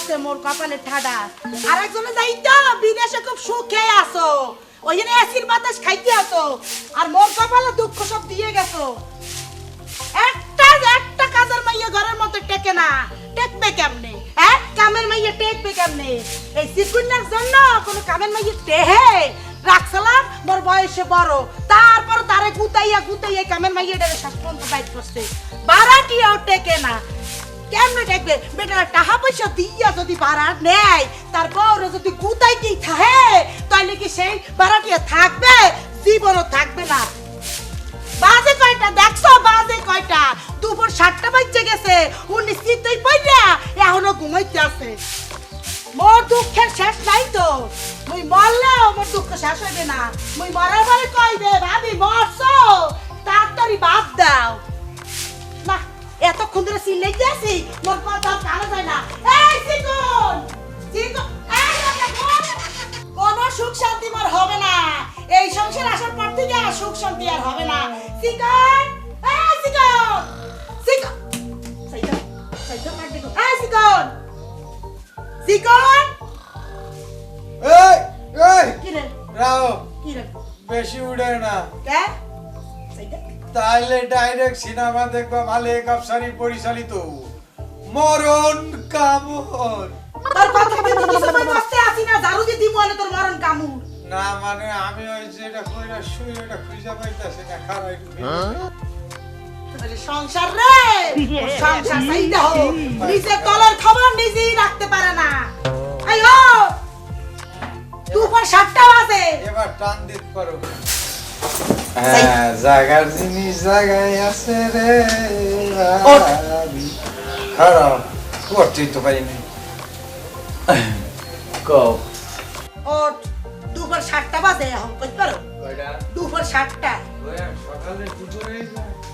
আছে মোর কপালে ঠাডা আরেকজনে যাইতো বিদেশে খুব সুখে আছো ওইখানে এসির বাতাস খাইতে আছো আর মোর কপালে দুঃখ সব দিয়ে গেছো একটা কাজের মাইয়া ঘরের মধ্যে টেকে না টেকবে কেমনে হ্যাঁ কামের মাইয়া টেকবে কেমনে এই সিকুন্নার জন্য কোনো কামের মাইয়া টেহে রাখছলাম মোর বয়সে বড় তারপর তারে গুতাইয়া কামের মাইয়াটারে শাসপন্ত বাইট করছে বারাটিও টেকে না কেমনে টেকবে বেটারা টাকা পয়সা দিয়া যদি বাড়া নেয় তারপর যদি গুতাইতেই থাকে তাহলে কি সেই বারাটিয়া থাকবে জীবনও থাকবে না বাজে কয়টা দেখছো বাজে কয়টা দুপুর 7টা বাজে গেছে উনি শীতই পড়া এখনো ঘুমাইতে আছে মোর দুঃখের শেষ নাই তো মুই মরলেও মোর দুঃখ শেষ হবে না মুই মরার পরে কইবে ভাবি মরছো তাড়াতাড়ি বাদ দাও না এতক্ষণ ধরে চিল্লাইতে আছি মোর কথা কানে যায় না এই চিকন কোনো সুখ শান্তি মোর হবে না এই সংসার আসার পর থেকে আর সুখ শান্তি আর হবে না চিকন এই চিকন চিকন সাইডা মার দেখো এই চিকন চিকন এই এই কি রে রাও কি রে বেশি উড়ে না কে সাইডা তাহলে ডাইরেক্ট সিনেমা দেখবা মালিক আফসারি পরিচালিত মরণ কামড় তোর কথা কিন্তু কিছু কই বসতে আসি না ঝাড়ু দি দিমলে তোর মরণ কামু না মানে আমি ওই যেটা কইরা শুই ওটা খুঁজে পাইতাছি না খারাই আরে সংসার রে সংসার সাইডা হো নিজে কলার খবর নিজেই রাখতে পারে না আইও দুপুর 7টা বাজে এবার টান দিত পারো হ্যাঁ জায়গার জিনিস জায়গায় আছে রে খারাপ করতেই তো পারি না কও ওঠ দুপুর 7টা বাজে এখন কই পারো কয়টা দুপুর 7টা ওই সকালে দুপুরে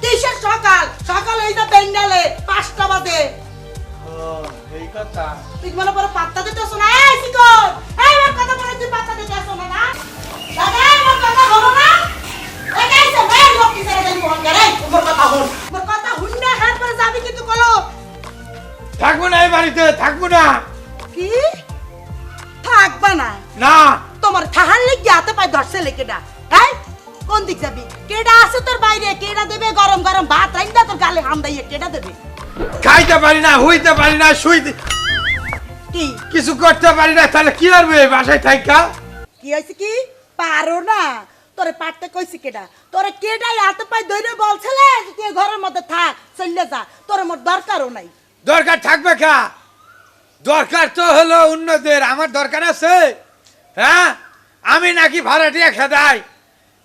কিসের সকাল সকাল এই তো বেঙ্গালে 5টা বাজে এই কথা তুই মনে করে পাত্তা দিতেছ না এই চিকন এই আমার কথা বলে তুই পাত্তা দিতেছ না না দাদা আমার কথা হলো না এই গাইছে ভাই লোক কি ছেড়ে দেন মোহন করে মোর কথা হল মোর কথা হুন না হাত পরে যাবি কিন্তু কলো থাকবো না এই বাড়িতে থাকবো না কি থাকবা না না তোমার থাহার লাগি হাতে পায় ধরছে লেকেডা হ্যাঁ কোন দিক যাবি কেডা আছে তোর বাইরে কেডা দেবে গরম গরম ভাত রাইন্দা তোর গালে হাম দাইয়ে কেডা দেবে খাইতে পারি না হইতে পারি না শুইতে কি কিছু করতে পারি না তাহলে কি করবে বাসায় থাইকা কি হইছে কি পারো না তোরে পারতে কইছি কেডা তোরে কেডাই হাতে পায় ধরে বলছলে যে তুই ঘরের মধ্যে থাক চলে যা তোর মোর দরকারও নাই দরকার থাকবে কা দরকার তো হলো অন্যদের আমার দরকার আছে হ্যাঁ আমি নাকি ভাড়াটিয়া খেদাই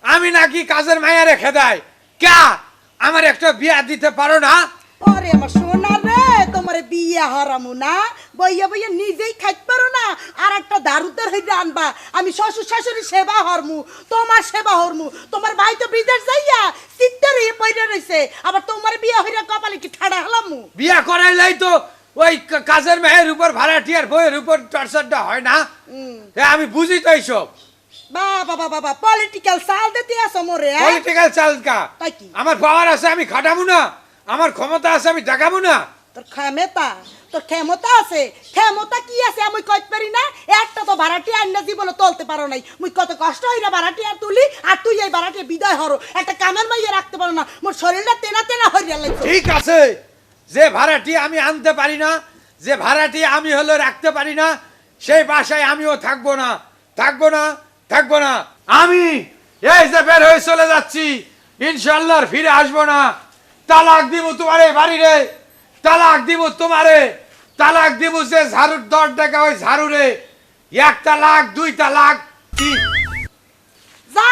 আমি নাকি কাজের মাইয়ারে খেদাই কা আমার একটা বিয়া দিতে পারো না ওরে আমার সোনা রে তোমারে বিয়া হারামু না বইয়া বইয়া নিজেই খাইতে পারো না আর একটা দারুদার হইরা আনবা আমি শ্বশুর শাশুড়ি সেবা হরমু তোমার সেবা হরমু তোমার ভাই তো বিদেশ যাইয়া চিত্তের হয়ে পইরা রইছে আবার তোমার বিয়া হইরা কপালে কি ঠাড়া হলামু বিয়া করাইলাই তো ওই কাজের মেয়ের উপর ভাড়াটিয়ার বইয়ের উপর টর্চারটা হয় না আমি বুঝি তো এইসব বাবা বাবা বাবা পলিটিক্যাল চাল দিতে আসো মোরে পলিটিক্যাল চাল কা তাই কি আমার পাওয়ার আছে আমি খাটাবো না আমার ক্ষমতা আছে আমি দেখাবো না তোর ক্ষমতা আছে ক্ষমতা কি আছে আমি কইতে পারি না একটা তো ভাড়াটি আইনা জীবনে তুলতে পারো নাই মুই কত কষ্ট হইরা ভাড়াটি আর তুলি আর তুই এই ভাড়াটি বিদায় হরো একটা কামের মাইয়া রাখতে পারো না মোর শরীরটা তেনা তেনা হইরা লাগছে ঠিক আছে যে ভাড়াটি আমি আনতে পারি না যে ভাড়াটি আমি হলো রাখতে পারি না সেই বাসায় আমিও থাকবো না থাকবো না থাকবো না আমি এই যে বের হয়ে চলে যাচ্ছি ইনশাআল্লাহ আর ফিরে আসবো না তালাক দিব তোমারে বাড়ি রে তালাক দিব তোমারে তালাক দিব যে ঝাড়ুর দর দেখা ওই ঝাড়ু রে 1 তালাক 2 তালাক 3 যা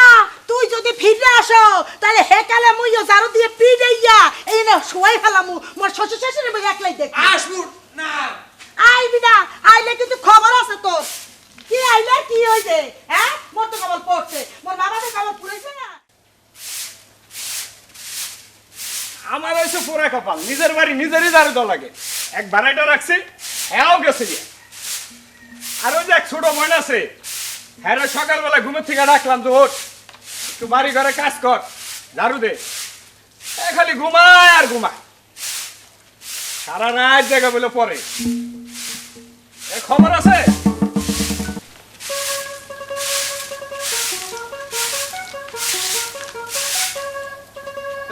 তুই যদি ফিরে আসো তাহলে হেকালে মুইও জারু দিয়ে পিড়াইয়া এই না শোয়াই ফেলামু মোর শ্বশুর শাশুড়ি মই একলাই দেখ আসবো না আইবি না আইলে কিন্তু খবর আছে তোর কি আইলে কি হইছে হ্যাঁ মোর তো খবর পড়ছে মোর বাবাদের খবর পুরাইছে না আমার হয়েছে পুরা কপাল নিজের বাড়ি নিজেরই দাঁড়িয়ে দেওয়া লাগে এক ভাড়াটা রাখছে হ্যাঁ গেছে গিয়ে আর ওই যে এক ছোট বোন আছে হ্যাঁ সকালবেলা ঘুমের থেকে ডাকলাম তো ওঠ একটু বাড়ি ঘরে কাজ কর ঝাড়ু দে খালি ঘুমায় আর ঘুমায় সারা রাত জায়গা বলে পরে এ খবর আছে?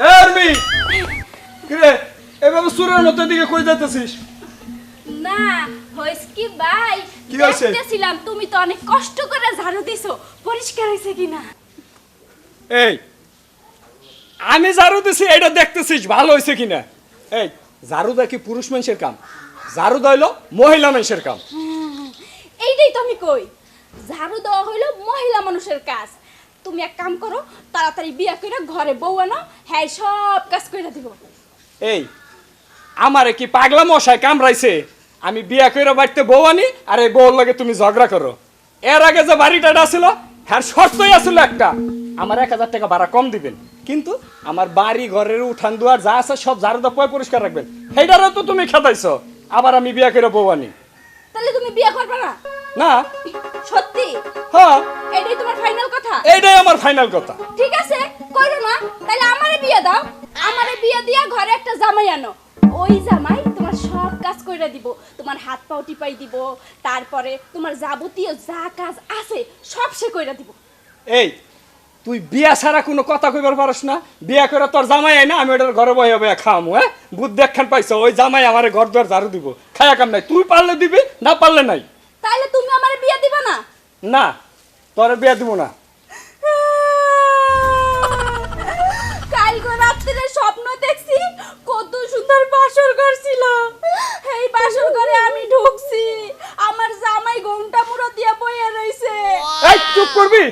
এ আরবি, কিরে এভাবে সুরের মতো দিকে কই যাইতেছিস? না হইছে কি ভাই, কি হইছে? দেখতেছিলাম তুমি তো অনেক কষ্ট করে ঝাড়ু দিছো, পরিষ্কার হইছে কিনা। এই আমি ঝাড়ু দিছি, এটা দেখতেছিস ভালো হয়েছে কিনা? এই ঝাড়ু দেওয়া কি পুরুষ মানুষের কাম? ঝাড়ু দেওয়া হইলো মহিলা মানুষের কাম। এইটাই তো আমি কই, ঝাড়ু দেওয়া হইলো মহিলা মানুষের কাজ। তুমি এক কাম করো, তাড়াতাড়ি বিয়া করে ঘরে বউ আনো, হ্যাঁ সব কাজ করে দিব। এই আমারে কি পাগলা মশায় কামড়াইছে? আমি বিয়া করে বাড়িতে বউ আনি আর এই বউর লাগে তুমি ঝগড়া করো। এর আগে যে বাড়িটা ছিল হ্যাঁ শর্তই আসলে একটা, আমার 1000 টাকা ভাড়া কম দিবেন, কিন্তু আমার বাড়ি ঘরের উঠান দুয়ার যা আছে সব ঝাড়ু দিয়ে পরিষ্কার রাখবেন। সেইটারও তো তুমি খেতাইছো, আবার আমি বিয়া করে বউ আনি। তাহলে তুমি বিয়া করবে না? না। সত্যি? হ্যাঁ, এটাই তোমার ফাইনাল কথা? এইটাই আমার ফাইনাল কথা। ঠিক আছে, কইরো না, তাহলে আমারে বিয়ে দাও। আমারে বিয়ে দিয়া ঘরে একটা জামাই আনো, ওই জামাই তোমার সব কাজ কইরা দিব, তোমার হাত পাও টিপাই দিব, তারপরে তোমার যাবতীয় যা কাজ আছে সব সে কইরা দিব। এই তুই বিয়া ছাড়া কোনো কথা কইবার পারস না? বিয়া করে তোর জামাই আই না, আমি ওটার ঘরে বয়ে বয়ে খাওয়ামু। হ্যাঁ, বুদ্ধি একখান পাইছ, ওই জামাই আমারে ঘর দুয়ার ঝাড়ু দিব, খায়া কাম নাই। তুই পারলে দিবি, না পারলে নাই। তাইলে তুমি আমারে বিয়ে দিবা না? না, তোর বিয়া দিব না। কালকে রাত্রে স্বপ্ন দেখছি কত সুন্দর বাসর ঘর ছিল, এই বাসর ঘরে আমি ঢুকছি, আমার জামাই ঘোমটা মুড়ো দিয়া বইয়া রইছে। এই চুপ করবি?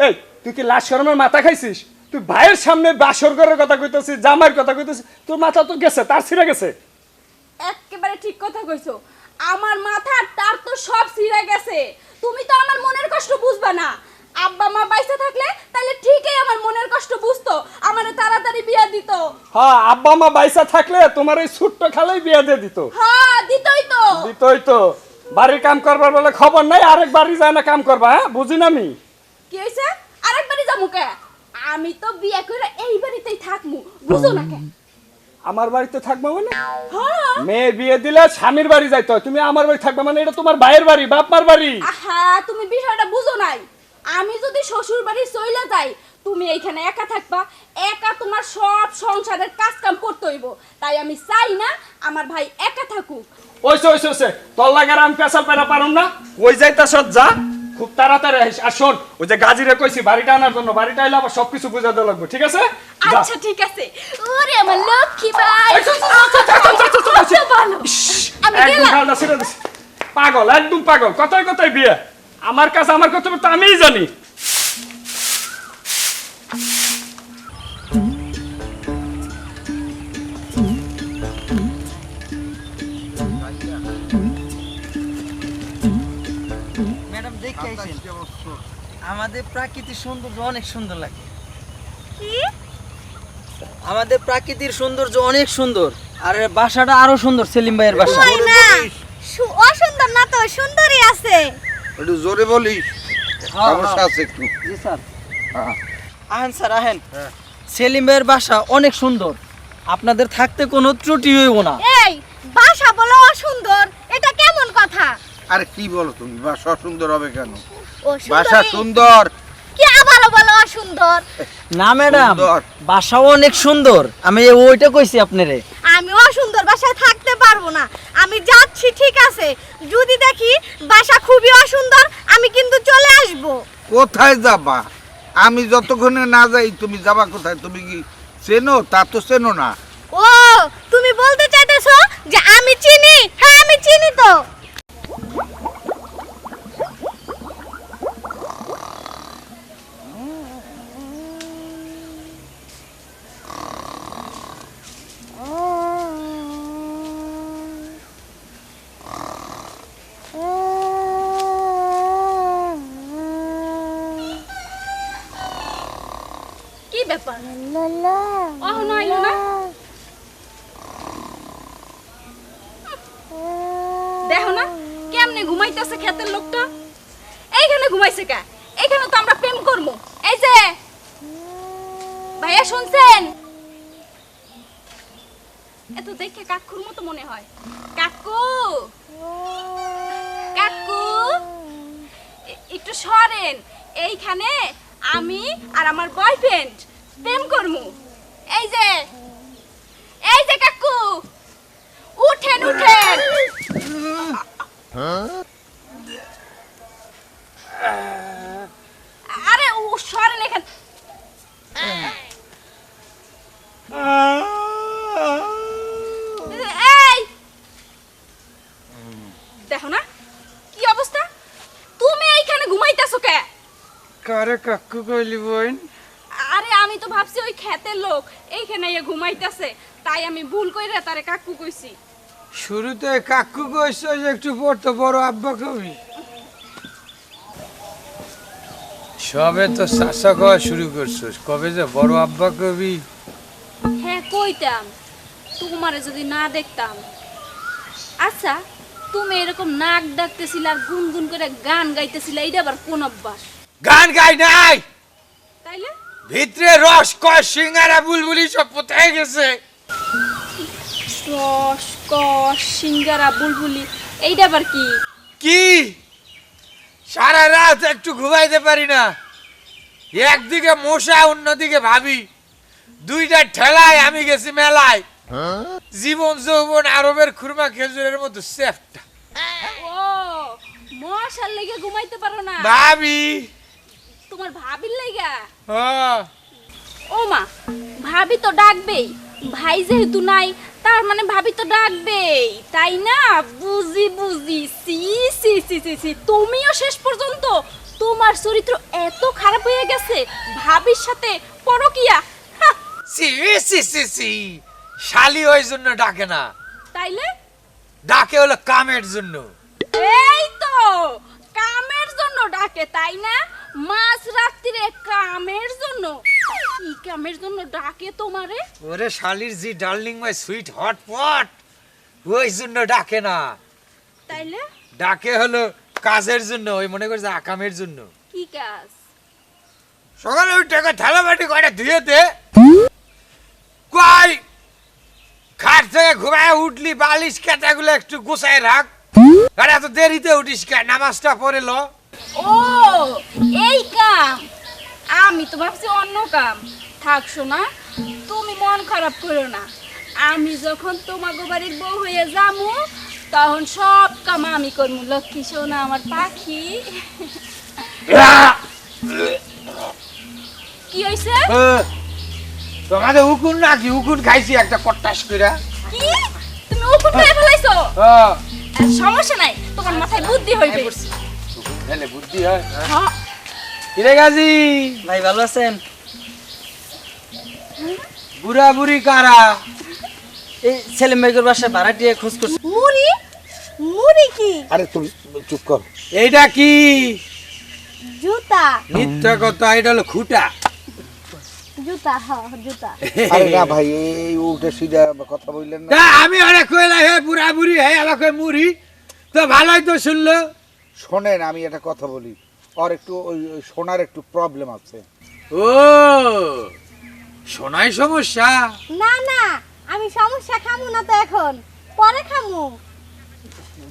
এই তুই কি লাশ শরমের মাথা খাইছিস? তুই ভাইয়ের সামনে বাসর ঘরের কথা কইতেছিস, জামাইয়ের কথা কইতেছিস, তোর মাথা তো গেছে, তার ছিঁড়ে গেছে। একেবারে ঠিক কথা কইছো, আমার মাথার তার তো সব ছিঁড়ে গেছে। তুমি তো আমার মনের কষ্ট বুঝবা না। আব্বা মা বাইসা থাকলে তাহলে ঠিকই আমার মনের কষ্ট বুঝতো, আমারে তাড়াতাড়ি বিয়া দিত। হ্যাঁ, আব্বা মা বাইসা থাকলে তোমার এই ছোট্ট খালাই বিয়া দিয়ে দিত। হ্যাঁ দিতই তো। দিতই তো। বাড়ির কাম করবার বলে খবর নাই, আরেক বাড়ি যায় না কাম করবা। হ্যাঁ, বুঝি না আমি। কি হইছে? আরেকবারই যামু কে? আমি তো বিয়া করে এই বাড়িতেই থাকমু, বুঝো না কে? আমার বাড়িতে থাকবা মানে? হ্যাঁ। মেয়ে বিয়ে দিলে স্বামীর বাড়ি যাইতে হয়, তুমি আমার বাড়ি থাকবা মানে? এটা তোমার ভাইয়ের বাড়ি, বাপমার বাড়ি। আহা, তুমি বিষয়টা বুঝো নাই। আমি যদি শ্বশুর বাড়ি চইলা যাই, তুমি এইখানে একা থাকবা, একা তোমার সব সংসারের কাজ কাম করতে হইব। তাই আমি চাই না আমার ভাই একা থাকুক। ওইসে ওইসে ওইসে তোর লাগার আমি পেশাল পেরা পারুম না। ওই যাইতাছ যা, খুব তাড়াতাড়ি আসিস। আর শোন, ওই যে গাজিরে কইছি বাড়িটা আনার জন্য, বাড়িটা এলে আবার সবকিছু বুঝা দেওয়া লাগবে, ঠিক আছে? যা। আচ্ছা ঠিক আছে। ওরে আমার লক্ষ্মী ভাই, এই, চল, চল, চল, চল, চল, চল, চল, চল, চল। কত ভালো। আমি একদম গেলাম। ঠান্ডা ছেড়ে দিস। পাগল, একদম পাগল। কথায় কথায় বিয়ে। আমার কাছে আমার কথা তো আমিই জানি। ম্যাডাম দেখে আইছেন, আমাদের প্রাকৃতিক সৌন্দর্য অনেক সুন্দর লাগে। আমাদের প্রাকৃতিক সৌন্দর্য অনেক সুন্দর, আর এর বাসাটা আরো সুন্দর। সেলিম ভাইয়ের বাসা। অসুন্দর না তো, সুন্দরই আছে। একটু জোরে বলিস, সমস্যা আছে একটু। জি স্যার। আহেন স্যার আহেন। সেলিম ভাইয়ের বাসা অনেক সুন্দর, আপনাদের থাকতে কোনো ত্রুটি হইব না। এই বাসা বলে অসুন্দর, এটা কেমন কথা? আরে কি বলো তুমি, বাসা সুন্দর হবে কেন? ও বাসা সুন্দরী। সুন্দর। কি আবারও বলো অসুন্দর? না ম্যাডাম, সুন্দর। বাসাও অনেক সুন্দর, আমি ওইটা কইছি আপনারে। আমি অসুন্দর বাসায় থাকতে পারবো না। আমি যাচ্ছি ঠিক আছে, যদি দেখি বাসা খুবই অসুন্দর আমি কিন্তু চলে আসবো। কোথায় যাবা? আমি যতক্ষণে না যাই তুমি যাবা কোথায়? তুমি কি চেনো? তা তো চেনো না। ও তুমি বলতে চাইতেছো যে আমি চিনি? হ্যাঁ আমি চিনি তো। কি ব্যাপার? ওহ নাইলো না। দেখো না কেমনে ঘুমাইতেছে ক্ষেতের লোকটা। এইখানে ঘুমাইছে কা? এইখানে তো আমরা প্রেম করবো। এই যে ভাইয়া শুনছেন? এত দেখে কাকুর মতো মনে হয়। কাকু সরেন, এইখানে আমি আর আমার বয়ফ্রেন্ড প্রেম করমু। এই যে কাকু, উঠেন উঠেন। আরে ও সরেন এখান। এই দেখো না কি অবস্থা, তুমি এইখানে ঘুমাইতেছো কে? কারে কাকু কইলি বোন? আরে আমি তো ভাবছি ওই ক্ষেতের লোক এইখানে ঘুমাইতেছে, তাই আমি ভুল কইরা তারে কাকু কইছি। শুরুতে কাকু কইছ, একটু পর তো বড় আব্বা কবি। সবে তো চাষা খাওয়া শুরু করছিস, কবে যে বড় আব্বা কবি? হ্যাঁ কইতাম, তোমারে যদি না দেখতাম। আচ্ছা, তুমি এরকম নাক ডাকতেছিলা আর গুনগুন করে গান গাইতেছিলা, এইটা আবার কোন অভ্যাস? গান গাই নাই, তাইলে ভিতরে রস কয় সিঙ্গারা বুলবুলি সব পোতায় গেছে। রস কস সিঙ্গারা বুলবুলি, এইটা আবার কি? কি সারা রাত একটু ঘুমাইতে পারি না, একদিকে মশা অন্যদিকে ভাবি, দুইটা ঠেলায় আমি গেছি মেলায়। জীবন যৌবন আরবের খুরমা খেজুরের মতো সেফটা। ও মশার লেগে ঘুমাইতে পারো না? ভাবি তোমার ভাবির লেগা? হ্যাঁ। ও মা, ভাবি তো ডাকবেই, ভাই যেহেতু নাই তার মানে ভাবি তো ডাকবেই, তাই না? বুঝি বুঝি। সি সি সি সি সি, তুমিও শেষ পর্যন্ত তোমার চরিত্র এত খারাপ হয়ে গেছে, ভাবির সাথে পরকিয়া। হাহ, সি সি সি সি, শালি ওই জন্য ডাকে না, তাইলে ডাকে হলো কামের জন্য। এই তো কামের জন্য ডাকে, তাই না? মাছ রাত্রিরে কামের জন্য। কি কামের জন্য ডাকে তোমারে? ওরে শালির জি darling my sweet hot pot, ওই জন্য ডাকে না, তাইলে ডাকে হলো কাজের জন্য, ওই মনে করছে আকামের জন্য। কি কাজ? সকালে ওই টাকা থালা বাটি কয়টা ধুয়ে দে, কয় খাট থেকে ঘুমায় উঠলি বালিশ কাটাগুলো একটু গুছায় রাখ, আর এত দেরিতে উঠিস কে, নামাজটা পড়ে ল। ও এই কাম, আমি তো ভাবছি অন্য কাম। থাকছো না, তুমি মন খারাপ করো না, আমি যখন তোমাগো বাড়ির বউ হয়ে যামু তখন সব কাম আমি করবো। লক্ষ্মী সোনা আমার পাখি। কি হইছে? তোমাদের উকুন নাকি? উকুন খাইছি একটা কট্টাস কইরা। কি তুমি উকুন খেয়ে ফেলাইছো? সমস্যা নাই, তোমার মাথায় বুদ্ধি হইবে। উকুন খেলে বুদ্ধি হয়। হ্যাঁ। কিরে গাজী, ভাই ভালো আছেন? বুড়া বুড়ি কারা? এই সেলিম ভাইয়ের বাসায় ভাড়াটিয়া খোঁজ করছি। মুড়ি মুড়ি কি? আরে তুমি চুপ কর। এইটা কি? জুতা মিথ্যা কথা, এটা হলো খুঁটা। জুতা, হ্যাঁ জুতা। আরে না ভাই, এই উল্টে সিধা কথা বললেন না। তা আমি অনেক কইলা হে বুড়া বুড়ি, হে আমাকে মুড়ি, তো ভালোই তো শুনলো। শোনেন, আমি একটা কথা বলি, ওর একটু ওই শোনার একটু প্রবলেম আছে। ও শোনাই সমস্যা? না না, আমি সমস্যা খামু না তো, এখন পরে খামু।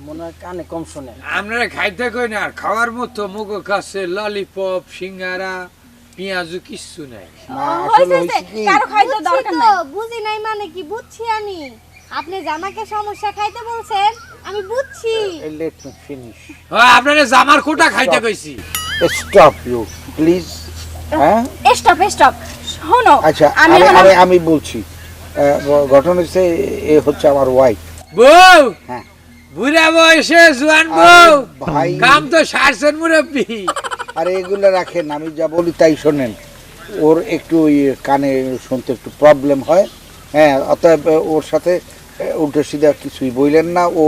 মনে হয় কানে কম শোনে। আপনারা খাইতে কই না, আর খাওয়ার মতো মুখ কাছে ললিপপ সিঙ্গারা পেঁয়াজু কিচ্ছু নাই। না হইছে আসলে হইছে, হইছে কি, কারো খাইতে বুঝছি দরকার তো, নাই। বুঝি নাই মানে কি? বুঝছি আমি, আপনি জামাকে সমস্যা খাইতে বলছেন, আমি বুঝছি। Let me finish. আপনারা জামার কোটা খাইতে কইছি। Stop you please. হ্যাঁ স্টপ স্টপ, শোনো আচ্ছা, আমি আরে এখন আরে আমি বলছি, ঘটনা হচ্ছে এ হচ্ছে আমার ওয়াইফ। বউ, হ্যাঁ বুড়া বয়সে জোয়ান বউ, ভাই, কাম তো সারছেন মুরব্বী। আরে এগুলো রাখেন, আমি যা বলি তাই শোনেন। ওর একটু ওই কানে শুনতে একটু প্রবলেম হয়, হ্যাঁ, অতএব ওর সাথে উল্টে সিধা কিছুই বললেন না, ও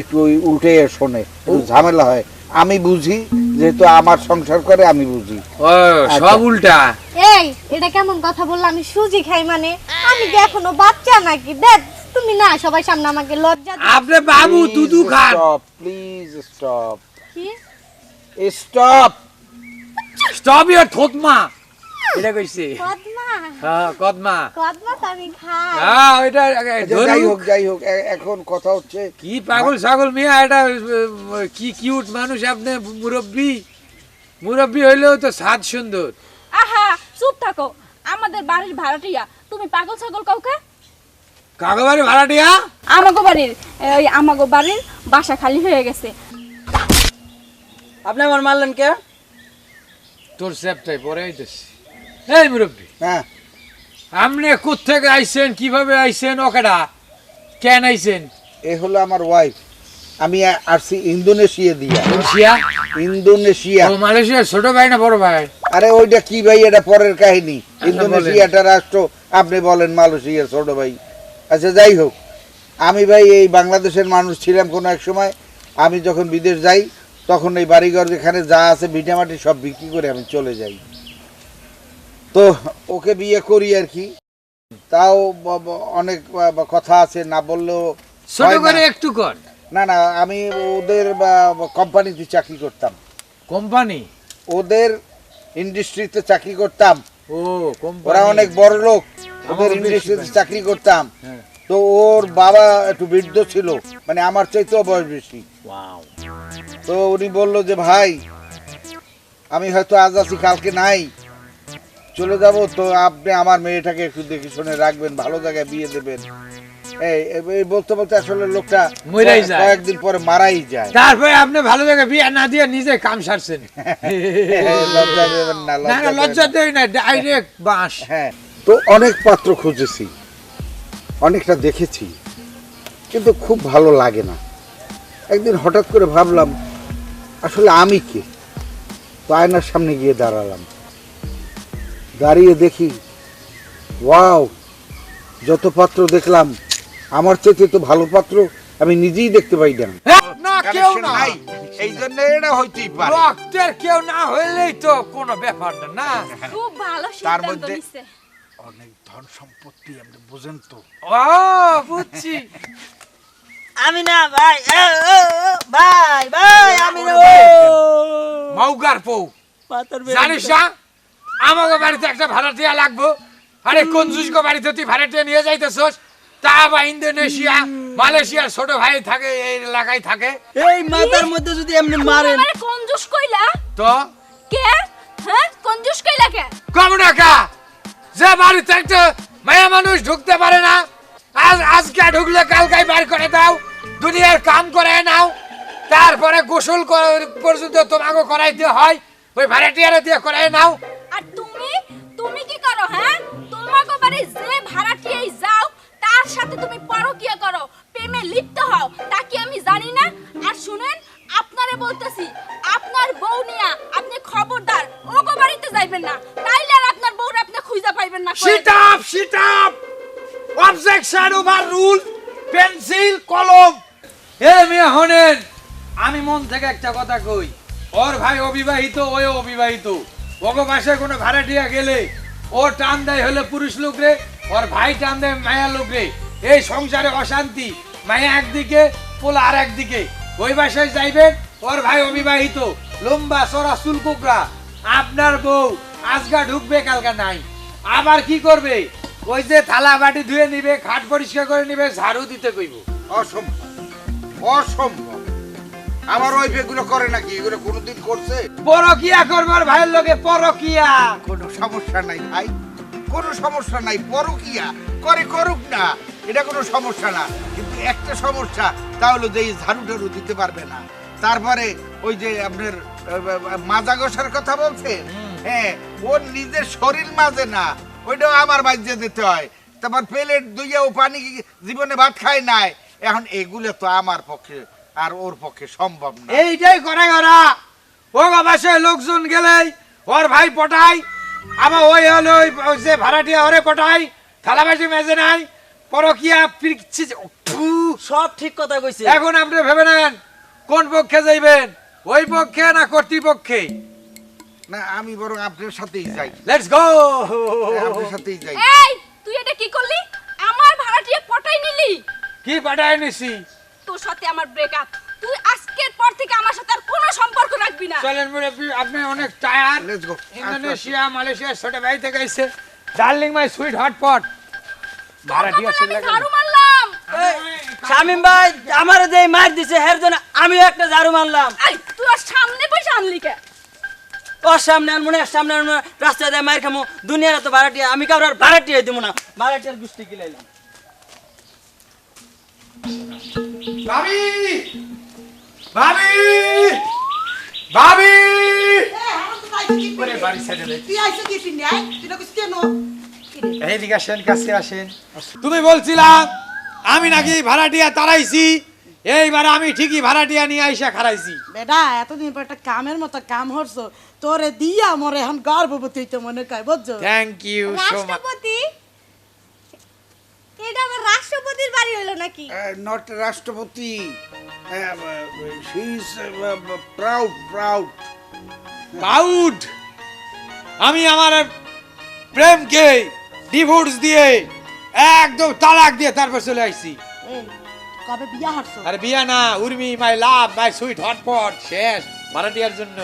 একটু ওই উল্টে শোনে, একটু ঝামেলা হয়। আমি বুঝি, যেহেতু আমার সংসার করে আমি বুঝি। ও সব উল্টা। এই এটা কেমন কথা বললা? আমি সুজি খাই মানে? আমি কি এখনো বাচ্চা নাকি? দেখ তুমি না, সবাই সামনে আমাকে লজ্জা দিও। আপনি বাবু দুধু খান। স্টপ প্লিজ, স্টপ কি? স্টপ। স্টপ ইওর থতমা, এটা কইছে। কদমা? হ্যাঁ কদমা। কদমা তো আমি খাই। হ্যাঁ ওইটা যাই হোক যাই হোক, এখন কথা হচ্ছে, কি পাগল ছাগল মিয়া, এটা কি কিউট মানুষ আপনি মুরব্বী। মুরব্বী হইলেও তো সাদ সুন্দর। আহা চুপ থাকো, আমাদের বাড়ির ভাড়াটিয়া, তুমি পাগল ছাগল কাউকে? কাকাবাড়ি ভাড়াটিয়া? আমাগো বাড়ির বাসা খালি হয়ে গেছে। আপনি আমার মারলেন কে? তোর সেপটাই পরে আইতেছি। এই মুরব্বী, হ্যাঁ আপনি কোত্থেকে আইছেন, কিভাবে আইছেন, ওকেডা কেন আইছেন? এ হলো আমার ওয়াইফ। আমি আসছি ইন্দোনেশিয়া দিয়া। মালয়েশিয়া? ইন্দোনেশিয়া। ও মালয়েশিয়ার ছোট ভাই না বড় ভাই? আরে ওইটা কি ভাই, এটা পরের কাহিনী। বলেন। ইন্দোনেশিয়াটা রাষ্ট্র, আপনি বলেন মালয়েশিয়ার ছোট ভাই। আচ্ছা যাই হোক, আমি ভাই এই বাংলাদেশের মানুষ ছিলাম কোনো এক সময়। আমি যখন বিদেশ যাই তখন এই বাড়িঘর যেখানে যা আছে ভিটামাটি সব বিক্রি করে আমি চলে যাই। তো ওকে বিয়ে করি আর কি। তাও অনেক কথা আছে, না বললেও ছোট হয় না। করে একটু কর। না না, আমি ওদের কোম্পানিতে চাকরি করতাম, কোম্পানি? ওদের ইন্ডাস্ট্রিতে চাকরি করতাম। ও কোম্পানি। ওরা অনেক বড় লোক, ওদের আমারও বেশি ইন্ডাস্ট্রিতে ভাই। চাকরি করতাম। হ্যাঁ। তো ওর বাবা একটু বৃদ্ধ ছিল, মানে আমার চাইতেও বয়স বেশি। ওয়াও। তো উনি বলল যে ভাই আমি হয়তো আজ আছি কালকে নাই, চলে যাব, তো আপনি আমার মেয়েটাকে একটু দেখে শুনে রাখবেন, ভালো জায়গায় বিয়ে দেবেন। এই বলতে বলতে আসলে লোকটা মইরাই যায়। কয়েকদিন পরে মারাই যায়। তারপরে আপনি ভালো জায়গায় বিয়ে না দিয়ে নিজে কাম সারছেন। লজ্জা দেবেন না, না না, লজ্জা দেবেন দেই না, ডাইরেক্ট বাঁশ। না। হ্যাঁ, তো অনেক পাত্র খুঁজেছি, অনেকটা দেখেছি, কিন্তু খুব ভালো লাগে না। একদিন হঠাৎ করে ভাবলাম আসলে আমি কে। তো আয়নার সামনে গিয়ে দাঁড়ালাম, দাঁড়িয়ে দেখি ওয়াও, যত পাত্র দেখলাম আমার চাইতে তো ভালো পাত্র আমি নিজেই দেখতে পাই না। না কেউ না, এই জন্য এটা হইতেই পারে। রক্তের কেউ না হইলেই তো কোনো ব্যাপার না। না খুব ভালো তার সিদ্ধান্ত মধ্যে- নিছে। অনেক ধন সম্পত্তি, আপনি বুঝেন তো। ও বুঝছি। আমি না ভাই, ভাই ভাই আমি না। মৌগার পৌ পাতার জানিস না আমাকে বাড়িতে একটা ভাড়াটিয়া লাগবো। আরে কঞ্জুসকে বাড়িতে তুই ভাড়াটিয়া নিয়ে যাইতেছস, তা বা ইন্দোনেশিয়া মালয়েশিয়ার ছোট ভাই থাকে, এই এলাকায় থাকে। এই মাথার মধ্যে যদি এমনি মারেন। আমারে কঞ্জুস কইলা? তো কে? হ্যাঁ কঞ্জুস কইলা কে? কম টাকা যে বাড়িতে একটা মায়া মানুষ ঢুকতে পারে না, আজকে ঢুকলে কালকাই বাইর করে দাও, দুনিয়ার কাম করে নাও, তারপরে গোসল পর্যন্ত তোমাকে করাইতে হয়, ওই ভাড়াটিয়ারে দিয়ে করাই নাও। আর তুমি তুমি কি করো? হ্যাঁ তোমাকে বাড়ি যে ভাড়াটিয়াই যাও তার সাথে তুমি পরকিয়া করো, প্রেমে লিপ্ত হও, তা কি আমি জানি না? আর শুনেন, আপনারে বলতেছি, আপনার বউ নিয়া আপনি খবরদার ওগো বাড়িতে যাইবেন না, তাইলে আর আপনার বউর আপনি খুঁজে পাইবেন না। Sit up! Objection over rule! Pencil কলম। এ মেয়ে হনেন, আমি মন থেকে একটা কথা কই, ওর ভাই অবিবাহিত, ওই অবিবাহিত, ওগো বাসায় কোনো ভাড়াটিয়া গেলে ও টান দেয় হলে পুরুষ লোক রে, ওর ভাই টান দেয় মায়া লোক রে। এই সংসারে অশান্তি, মায়া একদিকে পোলা আর একদিকে। ওই বাসায় যাইবেন, ওর ভাই অবিবাহিত, লম্বা চড়া চুল কোকড়া, আপনার বউ আজকা ঢুকবে কালকা নাই। আবার কি করবে? ওই যে থালা বাটি ধুয়ে নিবে, খাট পরিষ্কার করে নিবে, ঝাড়ু দিতে কইব। অসম্ভব, অসম্ভব। আমার ওয়াইফ এগুলো করে নাকি? এগুলো কোনোদিন করছে? পরকিয়া করবার ভাইয়ের লোকে পরকিয়া। কোনো সমস্যা নাই ভাই, কোনো সমস্যা নাই, পরকিয়া করে করুক না, এটা কোনো সমস্যা না। কিন্তু একটা সমস্যা, তা হলো যে এই ঝাড়ু টাড়ু দিতে পারবে না। তারপরে ওই যে আপনার মাজা ঘষার কথা বলছেন, হ্যাঁ, ওর নিজের শরীর মাজে না, ওইটাও আমার মাঝে দিতে হয়। তারপর প্লেট ধুইয়া ও পানি জীবনে ভাত খায় নাই। এখন এগুলো তো আমার পক্ষে আর ওর পক্ষে সম্ভব না। এইটাই করে ওরা। ও বাসায় লোকজন গেলেই ওর ভাই পটাই, আবার ওই হলো ওই যে ভাড়াটিয়া ওরে পটাই, থালা বাটি মেজে নাই, পরকিয়া পিচ্ছি। সব ঠিক কথা কইছে। এখন আপনি ভেবে নেন কোন পক্ষে যাইবেন, ওই পক্ষে না কর্তৃপক্ষে? না, আমি বরং আপনার সাথেই যাই, লেটস গো। আপনার সাথেই যাই। এই তুই এটা কি করলি? আমার ভাড়াটিয়া পটাই নিলি? কি পাঠায় নিছি? তোর সাথে আমার ব্রেকআপ। তুই আজকের পর থেকে আমার সাথে আর কোনো সম্পর্ক রাখবি না। চলেন মুরব্বি, আপনি অনেক tyre. Let's go. Indonesia Malaysia ছোট ভাই থেকে এসে, ডার্লিং মাই সুইট হটপট। ভাড়াটিয়া তোর কপালে আমি ঝাড়ু মারলাম। শামিম ভাই আমারে যেই মার দিছে হের জন্য আমিও একটা ঝাড়ু মারলাম। এই তুই আর সামনে বসে আনলি কে? ওর সামনে আর মনে হয় সামনে আর মনে হয় রাস্তায় দেয় মায়ের খামো দুনিয়ার তো ভাড়াটিয়া আমি কারোর আর ভাড়াটিয়া দিব না ভাড়াটিয়ার গোষ্ঠী কিলাইলাম ভাবি ভাবি ভাবি ওরে বাড়ি ছেড়ে দে। তুই আইসে কি তুই নাই তুই না কিছু কেন এইদিকে আসেন, কাছে আসেন। তুমি বলছিলাম আমি নাকি ভাড়াটিয়া তাড়াইছি, এইবার আমি ঠিকই ভাড়াটিয়া নিয়ে আইসা খারাইছি। বেটা এতদিন পর একটা কামের মতো কাম হরছো তোরে দিয়া মরে এখন গর্ভবতী হইতে মনে কয় বুঝছো থ্যাংক ইউ সো মাচ। রাষ্ট্রপতি এটা আমার রাষ্ট্রপতির বাড়ি হলো নাকি নট রাষ্ট্রপতি, she is proud proud. Proud? আমি আমার প্রেমকে ডিভোর্স দিয়ে একদম তালাক দিয়ে তারপর চলে আইছি। এই কবে বিয়া হরছো আরে বিয়া না, উর্মি মাই লাভ মাই সুইট হটপট শেষ ভাড়াটিয়ার জন্য।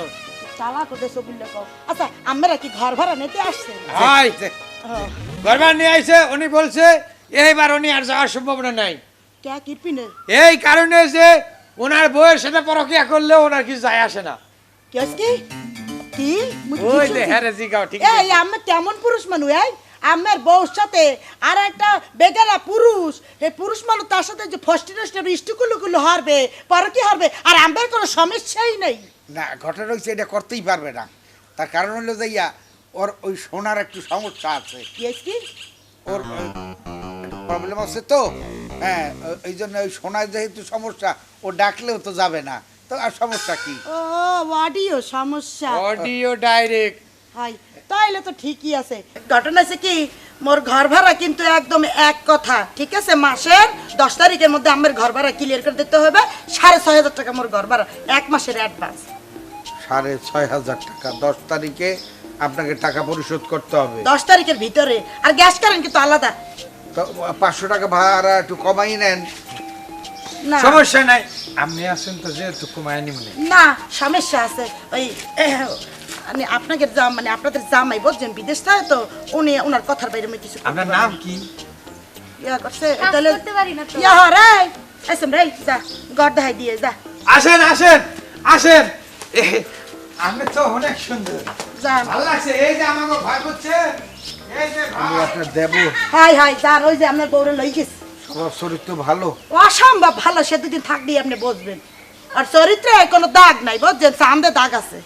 চালাক ওদের সবিল্লা কও আচ্ছা আমরা কি ঘর ভাড়া নিতে আসছে হাই গরবার নিয়ে আইছে, উনি বলছে এইবার উনি আর যাওয়ার সম্ভাবনা নাই। কে কিরপিনে এই কারণে যে ওনার বউয়ের সাথে পরকিয়া করলেও ওনার কিছু যায় আসে না। কি আজকে কি মুই তো ওই কিছু যে শুনছি। হ্যারে জিগাও ঠিক এই আমি কেমন পুরুষ মানুষ এই আমার বউর সাথে আর একটা বেগানা পুরুষ এই পুরুষ মানুষ তার সাথে যে ফষ্টি নষ্টি ইষ্টকুলুকুলু হারবে পরে কি হারবে আর আমার কোনো সমস্যাই নেই না, ঘটনা হচ্ছে এটা করতেই পারবে না। তার কারণ হলো যাইয়া ওর ওই সোনার একটু সমস্যা আছে, কি আজকে ওর প্রবলেম আছে তো, হ্যাঁ এই জন্য ওই সোনার যেহেতু সমস্যা ও ডাকলেও তো যাবে না, তো আর সমস্যা কি? ও অডিও সমস্যা অডিও ডাইরেক্ট। হাই তাইলে তো ঠিকই আছে ঘটনা আছে কি মোর ঘর ভাড়া কিন্তু একদম এক কথা ঠিক আছে মাসের 10 তারিখের মধ্যে আমার ঘর ভাড়া ক্লিয়ার করে দিতে হবে 6,500 টাকা মোর ঘর ভাড়া এক মাসের অ্যাডভান্স 6,500 টাকা 10 তারিখে আপনাকে টাকা পরিশোধ করতে হবে। 10 তারিখের ভিতরে আর গ্যাস কারেন্ট কিন্তু আলাদা তো 500 টাকা ভাড়া একটু কমাই নেন। না সমস্যা নাই, আপনি আছেন তো যেহেতু কমায় নিমনে। না সমস্যা আছে ওই আমি আপনাকে মানে আপনাদের জামাই বুঝছেন বিদেশ থাকে তো উনি ওনার কথার বাইরে আমি কিছু আপনার নাম কি? ইয়া করছে কাজ তাহলে করতে পারি না তো। ইয়া হরে আইসম রে যা গড় দেখাই দিয়ে যা আসেন আসেন আসেন, আপনি তো অনেক সুন্দর, যা ভালো লাগছে। এই যে আমাকে ভয় করছে, এই যে আমি ভাই। আপনার দেব, হাই হাই যার ওই যে আপনার বউরে লই গেছে সবার চরিত্র ভালো। অসম্ভব ভালো সে দুদিন থাকলেই আপনি বুঝবেন আর চরিত্রে কোনো দাগ নাই বুঝছেন চান্দে দাগ আছে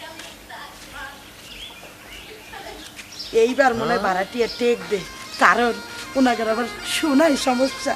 এইবার মনে হয় ভাড়াটিয়া টেকবে কারণ ওনাকে আবার শোনাই সমস্যা